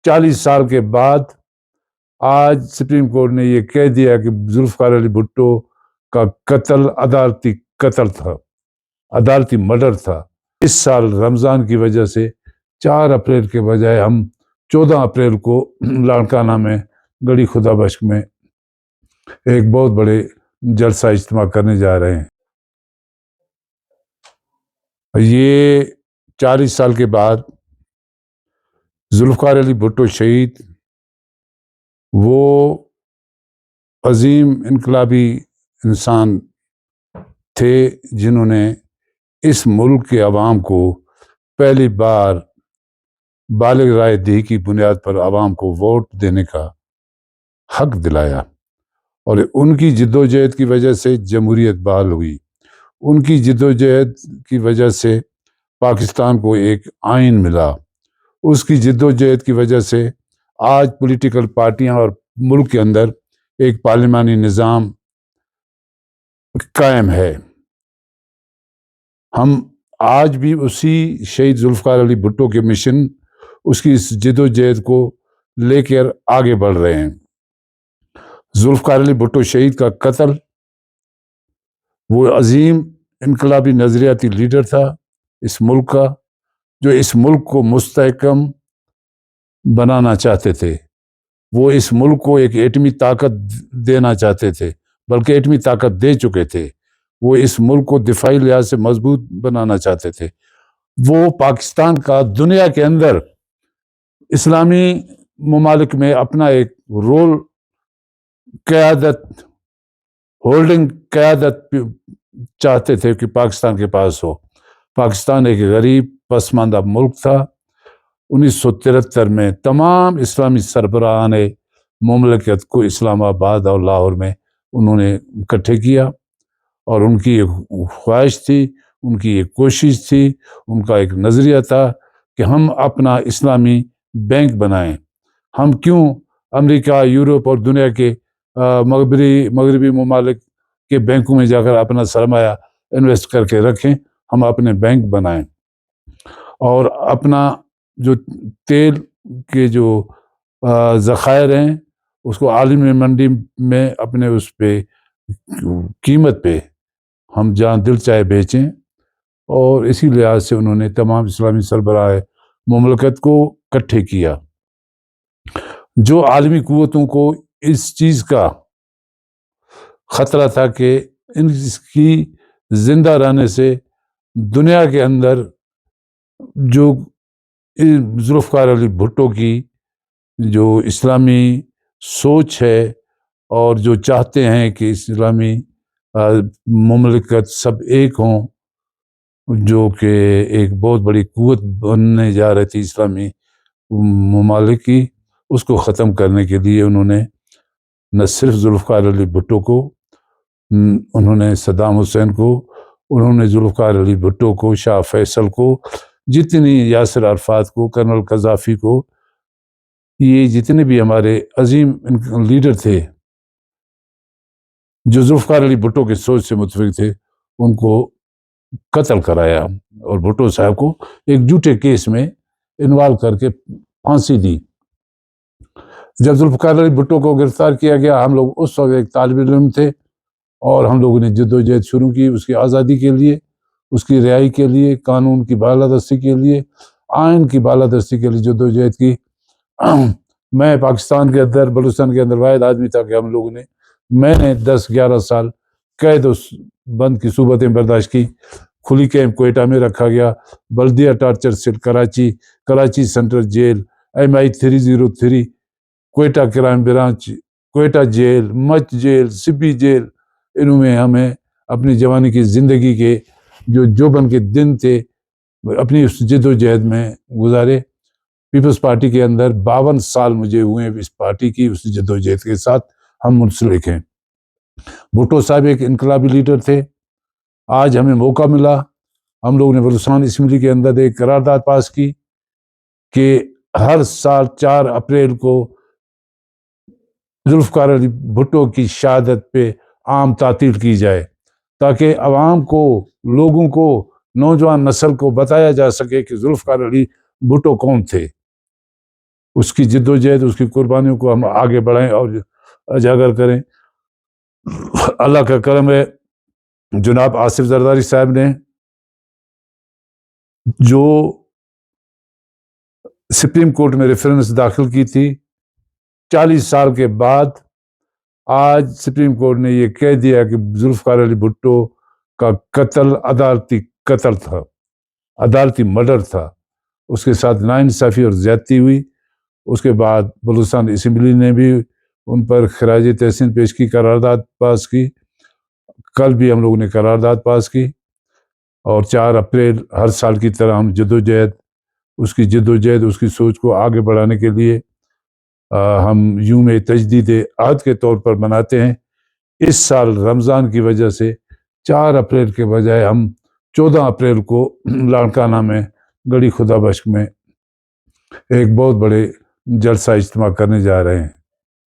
40 سال کے بعد آج سپریم کورٹ نے یہ کہہ دیا کہ ذوالفقار علی بھٹو کا قتل عدالتی قتل تھا، عدالتی مرڈر تھا۔ اس سال رمضان کی وجہ سے 4 اپریل کے بجائے ہم 14 اپریل کو لاڑکانہ میں گڑھی خدا بخش میں ایک بہت بڑے جلسہ اجتماع کرنے جا رہے ہیں۔ یہ 40 سال کے بعد ذوالفقار علی بھٹو شہید وہ عظیم انقلابی انسان تھے جنہوں نے اس ملک کے عوام کو پہلی بار بالغ رائے دہی کی بنیاد پر عوام کو ووٹ دینے کا حق دلایا، اور ان کی جدوجہد کی وجہ سے جمہوریت بحال ہوئی۔ ان کی جدوجہد کی وجہ سے پاکستان کو ایک آئین ملا۔ اس کی جدوجہد کی وجہ سے آج پولیٹیکل پارٹیاں اور ملک کے اندر ایک پارلیمانی نظام قائم ہے۔ ہم آج بھی اسی شہید ذوالفقار علی بھٹو کے مشن، اس کی اس جدوجہد کو لے کر آگے بڑھ رہے ہیں۔ ذوالفقار علی بھٹو شہید کا قتل، وہ عظیم انقلابی نظریاتی لیڈر تھا اس ملک کا، جو اس ملک کو مستحکم بنانا چاہتے تھے۔ وہ اس ملک کو ایک ایٹمی طاقت دینا چاہتے تھے، بلکہ ایٹمی طاقت دے چکے تھے۔ وہ اس ملک کو دفاعی لحاظ سے مضبوط بنانا چاہتے تھے۔ وہ پاکستان کا دنیا کے اندر اسلامی ممالک میں اپنا ایک رول، قیادت، ہولڈنگ قیادت چاہتے تھے کہ پاکستان کے پاس ہو۔ پاکستان ایک غریب پسماندہ ملک تھا۔ 1973 میں تمام اسلامی سربراہان مملکت کو اسلام آباد اور لاہور میں انہوں نے اکٹھے کیا، اور ان کی ایک خواہش تھی، ان کی ایک کوشش تھی، ان کا ایک نظریہ تھا کہ ہم اپنا اسلامی بینک بنائیں۔ ہم کیوں امریکہ، یورپ اور دنیا کے مغربی ممالک کے بینکوں میں جا کر اپنا سرمایہ انویسٹ کر کے رکھیں، ہم اپنے بینک بنائیں، اور اپنا جو تیل کے جو ذخائر ہیں اس کو عالمی منڈی میں اپنے اس پہ قیمت پہ ہم جہاں دل چاہے بیچیں۔ اور اسی لحاظ سے انہوں نے تمام اسلامی سربراہ مملکت کو اکٹھے کیا۔ جو عالمی قوتوں کو اس چیز کا خطرہ تھا کہ اس کی زندہ رہنے سے دنیا کے اندر جو ذوالفقار علی بھٹو کی جو اسلامی سوچ ہے، اور جو چاہتے ہیں کہ اسلامی مملکت سب ایک ہوں، جو کہ ایک بہت بڑی قوت بننے جا رہی تھی اسلامی ممالک کی، اس کو ختم کرنے کے لیے انہوں نے نہ صرف ذوالفقار علی بھٹو کو، انہوں نے صدام حسین کو، انہوں نے ذوالفقار علی بھٹو کو، شاہ فیصل کو، جتنی یاسر عرفات کو، کرنل قذافی کو، یہ جتنے بھی ہمارے عظیم لیڈر تھے جو ذوالفقار علی بھٹو کے سوچ سے متفق تھے، ان کو قتل کرایا، اور بھٹو صاحب کو ایک جھوٹے کیس میں انوالو کر کے پھانسی دی۔ جب ذوالفقار علی بھٹو کو گرفتار کیا گیا، ہم لوگ اس وقت ایک طالب علم تھے، اور ہم لوگوں نے جدوجہد شروع کی اس کی آزادی کے لیے، اس کی رہائی کے لیے، قانون کی بالادستی کے لیے، آئین کی بالادستی کے لیے جدوجہد کی۔ میں پاکستان کے اندر، بلوچستان کے اندر واحد آدمی تھا کہ میں نے 10-11 سال قید و بند کی صورتیں برداشت کی۔ کھلی کیمپ کوئٹہ میں رکھا گیا، Baldia torture cell Karachi central jail, MI 303 Quetta crime branch, Quetta jail, Mach jail, Sibi jail, انہوں میں ہمیں اپنی جوانی کی زندگی کے جو جوبن کے دن تھے اپنی اس جدوجہد میں گزارے۔ پیپلز پارٹی کے اندر 52 سال مجھے ہوئے اس پارٹی کی اس جدوجہد کے ساتھ ہم منسلک ہیں۔ بھٹو صاحب ایک انقلابی لیڈر تھے۔ آج ہمیں موقع ملا، ہم لوگوں نے بلوچستان اسمبلی کے اندر ایک قرارداد پاس کی کہ ہر سال 4 اپریل کو ذوالفقار علی بھٹو کی شہادت پہ عام تعطیل کی جائے، تاکہ عوام کو، لوگوں کو، نوجوان نسل کو بتایا جا سکے کہ ذوالفقار علی بھٹو کون تھے۔ اس کی جد و جہد، اس کی قربانیوں کو ہم آگے بڑھائیں اور اجاگر کریں۔ اللہ کا کرم ہے، جناب آصف زرداری صاحب نے جو سپریم کورٹ میں ریفرنس داخل کی تھی، 40 سال کے بعد آج سپریم کورٹ نے یہ کہہ دیا کہ ذوالفقار علی بھٹو کا قتل عدالتی قتل تھا، عدالتی مرڈر تھا، اس کے ساتھ ناانصافی اور زیادتی ہوئی۔ اس کے بعد بلوچستان اسمبلی نے بھی ان پر خراج تحسین پیش کی، قرارداد پاس کی۔ کل بھی ہم لوگوں نے قرارداد پاس کی، اور 4 اپریل ہر سال کی طرح ہم جد و جہد اس کی سوچ کو آگے بڑھانے کے لیے ہم یوم تجدید عہد کے طور پر مناتے ہیں۔ اس سال رمضان کی وجہ سے 4 اپریل کے بجائے ہم 14 اپریل کو لاڑکانہ میں گڑھی خدا بخش میں ایک بہت بڑے جلسہ اجتماع کرنے جا رہے ہیں۔